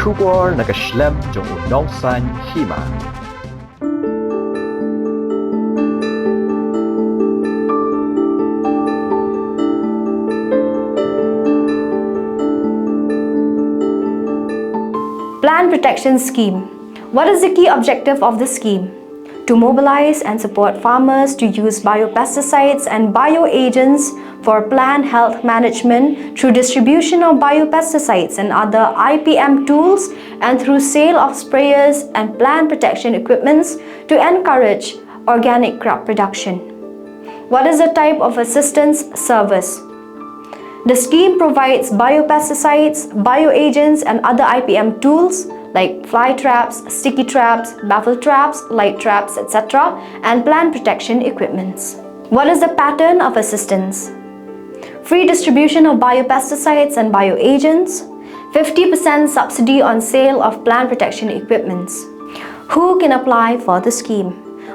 Trubor nakaslem jong Nongsaiñ Hima. Plant Protection Scheme. What is the key objective of the scheme? To mobilize and support farmers to use biopesticides and bioagents for plant health management through distribution of biopesticides and other IPM tools and through sale of sprayers and plant protection equipments to encourage organic crop production. What is the type of assistance service? The scheme provides biopesticides, bioagents, and other IPM tools like fly traps, sticky traps, baffle traps, light traps, etc., and plant protection equipments. What is the pattern of assistance? Free distribution of biopesticides and bioagents, 50% subsidy on sale of plant protection equipments. Who can apply for the scheme?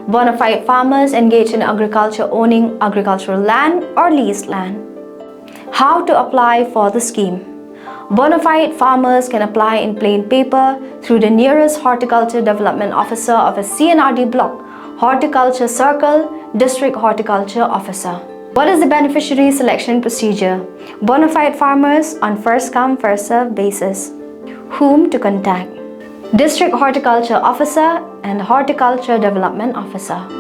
Bona fide farmers engaged in agriculture owning agricultural land or leased land. How to apply for the scheme? Bona fide farmers can apply in plain paper through the nearest Horticulture Development Officer of a CNRD block, Horticulture Circle, District Horticulture Officer. What is the beneficiary selection procedure? Bona fide farmers on first come, first served basis. Whom to contact? District Horticulture Officer and Horticulture Development Officer.